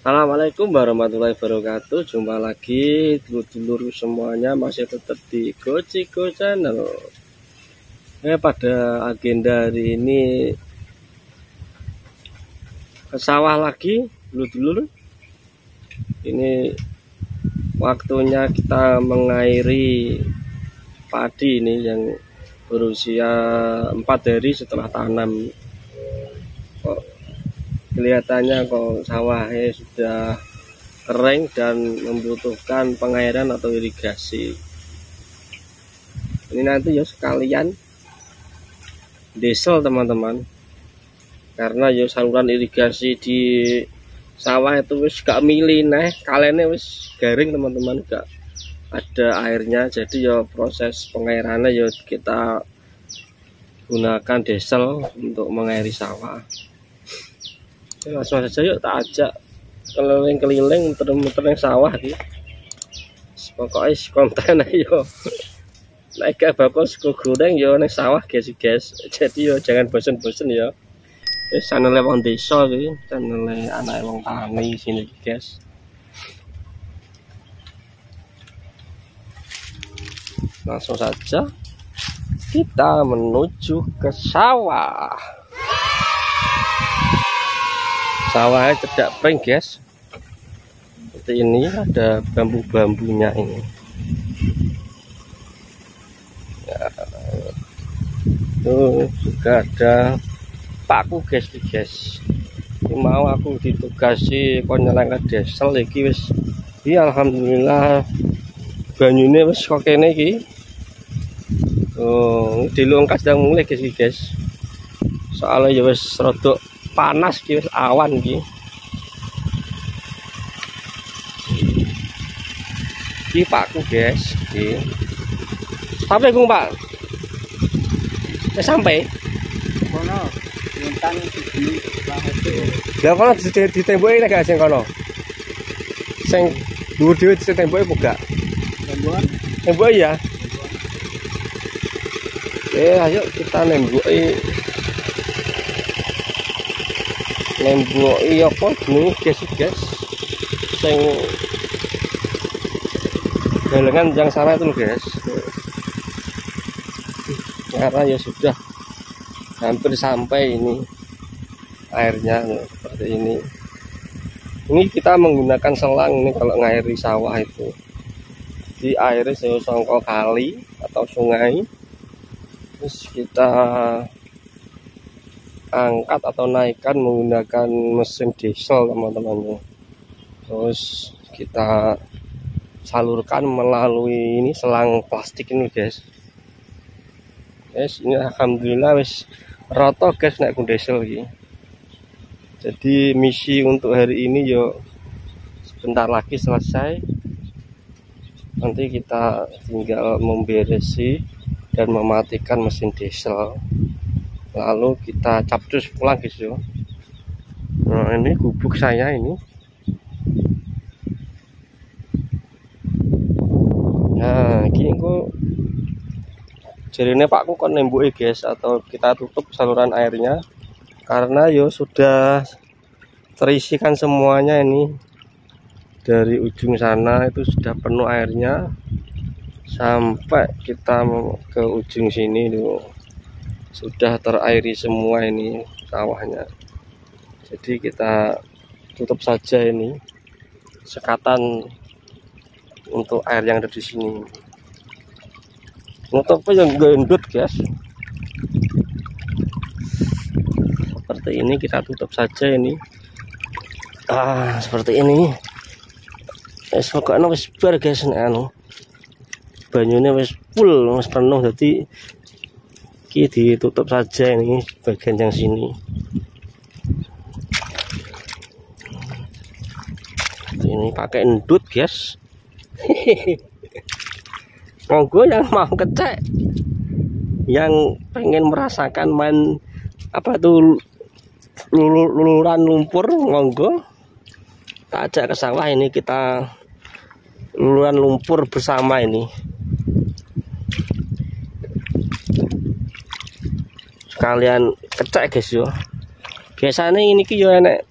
Assalamualaikum warahmatullahi wabarakatuh. Jumpa lagi dulur-dulur semuanya, masih tetap di Gojiko Channel. Pada agenda hari ini ke sawah lagi, dulur-dulur. Ini waktunya kita mengairi padi ini yang berusia 4 hari setelah tanam. Kelihatannya kok sawahnya sudah kering dan membutuhkan pengairan atau irigasi. Ini nanti ya sekalian diesel teman-teman, karena ya saluran irigasi di sawah itu wis gak mili kalene wis garing teman-teman, gak ada airnya. Jadi ya proses pengairannya ya kita gunakan diesel untuk mengairi sawah. Langsung saja yuk tak ajak keliling-keliling muter-muter yang sawah gitu. Pokoknya konten ayo. Naik gak bakal sego goreng yo nang sawah guys. Jadi yo jangan bosen-bosen ya. Wis channel wong desa iki, channel anak wong tani sini guys. Langsung saja kita menuju ke sawah. Sawahnya tidak pring guys, seperti ini, ada bambu-bambunya ini ya. Tuh juga ada paku guys. Ini mau aku ditugasi kok nyalakan diesel iki wis. Iya alhamdulillah banyune wis kok kene iki. Oh, dilungkas sedang mulai guys. Soalnya ya wis rodok panas ki, wis awan ki. Ki pakku guys, ki. Sampai kung Pak. Sampai. Kono nyentan iki lahete. Lah kono ditemboki nek gak sing kono. Sing dhuwur dhewe ditemboki apa gak? Temboki ya. Ayo kita nemboki. Nemboki apa jenenge guys. Sing galengan yang sana itu loh guys. Karena ya sudah hampir sampai ini airnya seperti ini. Ini kita menggunakan selang ini kalau ngairi sawah itu. Di air songkok kali atau sungai. Terus kita angkat atau naikkan menggunakan mesin diesel teman-teman. Terus kita salurkan melalui ini selang plastik ini guys. Ini alhamdulillah wis roto guys naik diesel ini. Jadi misi untuk hari ini yo sebentar lagi selesai. Nanti kita tinggal memberesi dan mematikan mesin diesel. Lalu kita capcus pulang guys yo. Nah ini gubuk saya ini. Nah gini kok jadinya Pakku kon nembuki guys, atau kita tutup saluran airnya karena yo sudah terisikan semuanya ini. Dari ujung sana itu sudah penuh airnya sampai kita ke ujung sini tuh. Sudah terairi semua ini sawahnya. Jadi kita tutup saja ini sekatan untuk air yang ada di sini. Nutupnya yang gendut guys. Seperti ini kita tutup saja ini. Seperti ini. Pokoknya wis bar guys nek anu. Banyune wis full, wis penuh, jadi iki ditutup saja ini bagian yang sini. Ini pakai endut guys. Monggo yang mau kecek, yang pengen merasakan main apa tuh luluran lumpur, monggo tak ajak ke sawah ini, kita luluran lumpur bersama ini. Sekalian kecek guys yo. Biasanya ini ki yo enek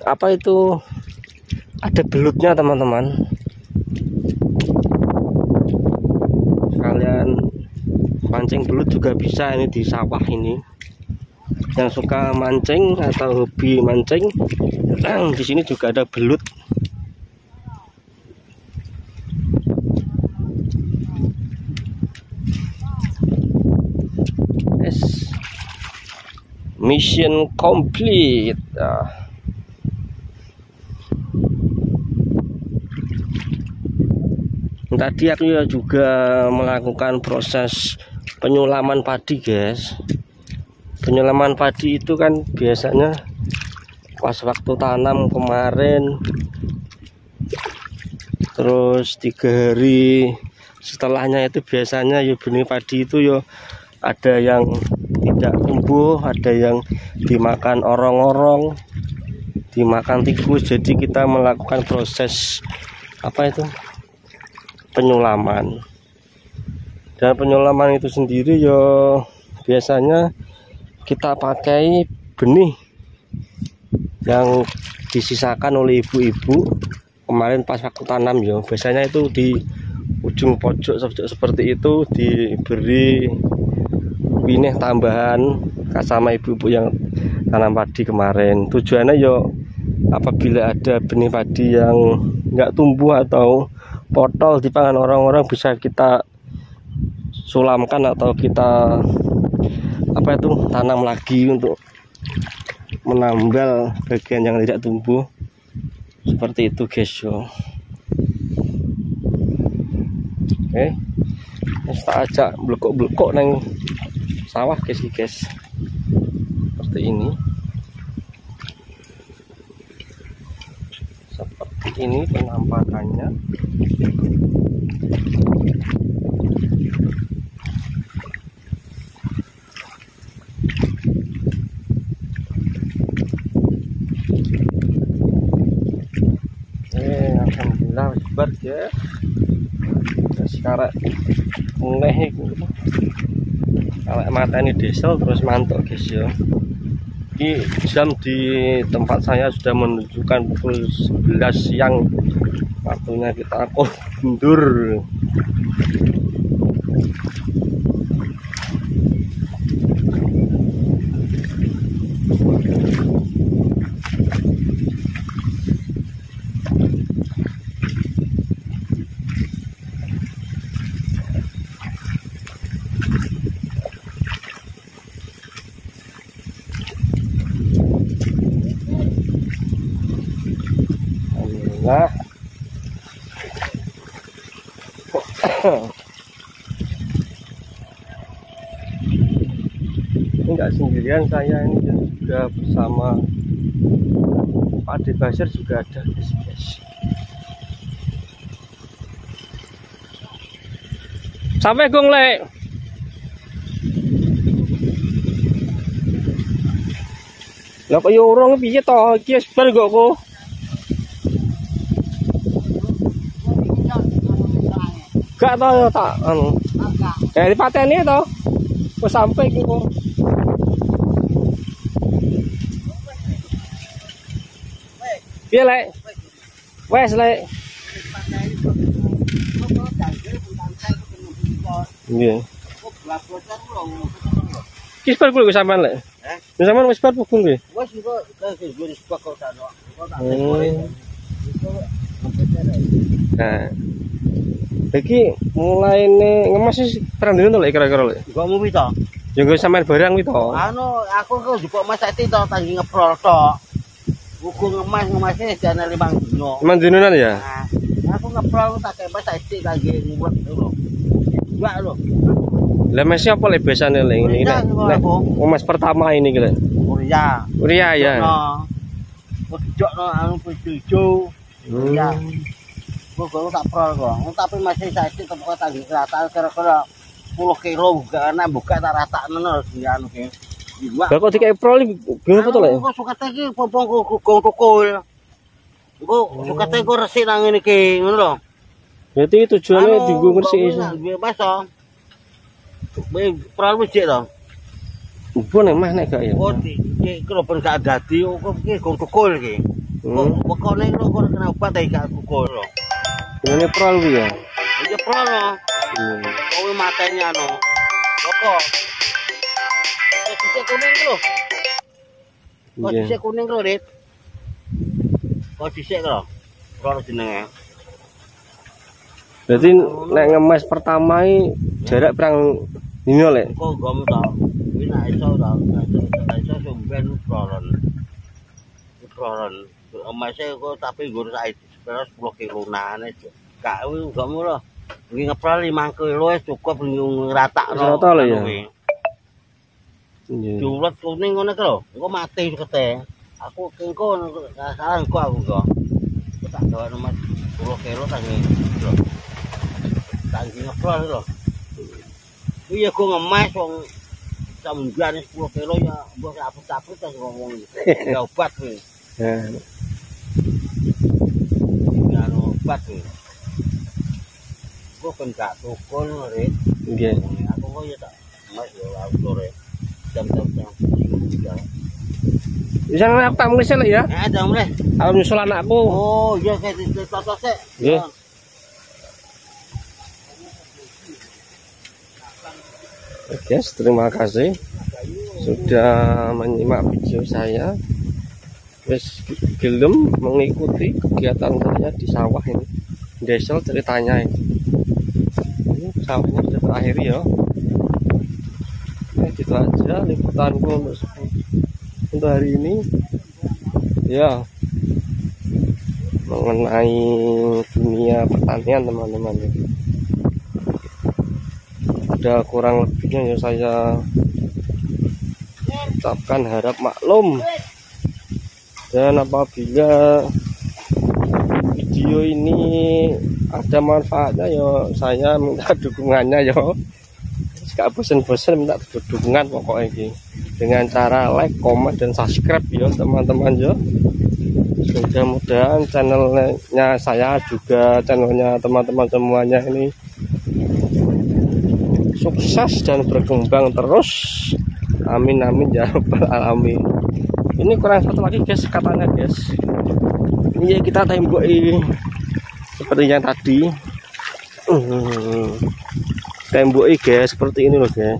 apa itu ada belutnya teman-teman. Kalian mancing belut juga bisa ini di sawah ini. Yang suka mancing atau hobi mancing, di sini juga ada belut. Yes. Mission complete. Tadi aku juga melakukan proses penyulaman padi, guys. Penyulaman padi itu kan biasanya pas waktu tanam kemarin, terus 3 hari setelahnya itu biasanya ya benih padi itu ya ada yang tidak tumbuh, ada yang dimakan orong-orong, dimakan tikus. Jadi kita melakukan proses apa itu, penyulaman. Dan penyulaman itu sendiri ya biasanya kita pakai benih yang disisakan oleh ibu-ibu kemarin pas waktu tanam ya. Biasanya itu di ujung pojok seperti itu diberi benih tambahan sama ibu-ibu yang tanam padi kemarin. Tujuannya ya apabila ada benih padi yang nggak tumbuh atau potol dipangan orang-orang, bisa kita sulamkan atau kita apa itu, tanam lagi untuk menambal bagian yang tidak tumbuh. Seperti itu, guys yo. Oke, kita ajak blekok-blekok neng sawah, guys. Seperti ini. Seperti ini penampakannya. Alhamdulillah sebar ya. Sekarang mulai kalau mata ini diesel terus mantuk, guys ya. Ini jam di tempat saya sudah menunjukkan pukul 11 siang. Waktunya kita mundur. Nah, ini nggak sendirian saya, ini juga bersama Pak Ade Basir juga ada, guys. Sampai gong le. Lah kok yo urung piye to? Iki wis bar kok kok. Gak tau tak anu. Ya dipateni to. Wis sampai iki kok. Piye lek? Wes lek. Nggih. Wis bar kuwi sampean lek. Wis sampean wis bar pukul nggih. Wis kok wis kok kano. Nah. Iki mulai ngemas wis pirang dino lek kira-kira lek. Kok mu to? Ya nggo sampean barang to. Anu aku kok njupuk Mas Ati to tangi ngeprol tok. Uku ngemasnya jane 5 dino. 5 dinoan ya? Nah, aku ngeprol tak kaya Mas Ati lagi nguwet lho. Enggak lho. Lah mes apa lek biasane lek ngene iki? Mas pertama ini ki lek. Uria. Uria ya. Kok dijokno anu bojo. Uria. Kok tak prol kok. Tapi masih saiki tempat tanggi rata kira-kira 10 kilo buka tak rata ngono anu ki. Kok dikai prol gimana to lek? Kok sukate iki popong gong tukul. Iku sukate kok resik nang ngene iki ngono lho. Berarti tujuannya dienggo ngresiki. Mas to. Prol wis jek to. Upo nek mah nek gak ya. Oh iki kira ben gak dadi kok iki gong tukul iki. Pokoknya lo kok kena obat dari gak gugur lo. Ini prol ya. Iya pro lo. Kowe matanya no. Pokok. Sisik kuning lo. Kok sisik kuning lo, Dit? Kok sisik lo? Pro jenenge. Berarti nek ngemes pertama jarak perang dino lek. Kok gom to. Kuwi nek iso to, nek iso sumben proron. Proron. Emese kok tapi nggur saiki 10 kilonane. Gak kuwi gak murah. Kuwi ngeprol 5 kilo wis cukup ngratakno. Rata lho ya. Julet kuning ngono lho. Engko mati kete. Aku engko salah engko aku kok. Tak gawe nomor 10 kilo tak lho. Tangki ngeprol lho. Iya kok ngemes wong sambian 10 kilo ya mbok apet-apet ta ngomong. Ya obat kuwi. Ya. Ya obat kuwi. Kok kan gak tukul Rit. Nggih. Aku kok ya tak mas yo aku sore. Jam-jam. Bisa aku tak mulai lek ya. Ada mulai. Aku nyusul anakku. Oh, iya kayak toto sik. Nggih. Guys, terima kasih sudah menyimak video saya. Wes gelem mengikuti kegiatan saya di sawah ini. Desel ceritanya ini. Ini sawahnya sudah berakhir ya. Nah, gitu aja liputanku untuk hari ini. Ya, mengenai dunia pertanian teman-teman. Ada kurang lebihnya ya saya ucapkan harap maklum, dan apabila video ini ada manfaatnya ya saya minta dukungannya ya. Gak bosen-bosen minta dukungan pokoknya ini dengan cara like, komen, dan subscribe ya teman-teman ya. Mudah-mudahan channelnya saya juga channelnya teman-teman semuanya ini sukses dan berkembang terus. Amin amin ya rabbal alamin. Ini kurang satu lagi guys katanya guys. Ini kita tembok seperti yang tadi. Tembok guys seperti ini loh guys.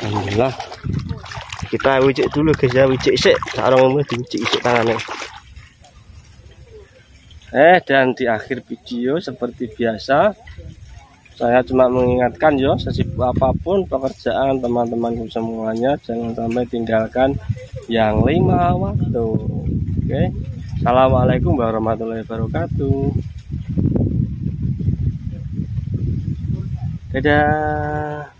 Alhamdulillah, kita wicik dulu guys ya, wicik sik, sarung diwicik isik tangannya. Dan di akhir video seperti biasa saya cuma mengingatkan ya, sesibuk apapun pekerjaan teman-teman semuanya jangan sampai tinggalkan yang 5 waktu. Oke. Assalamualaikum warahmatullahi wabarakatuh. Dadah.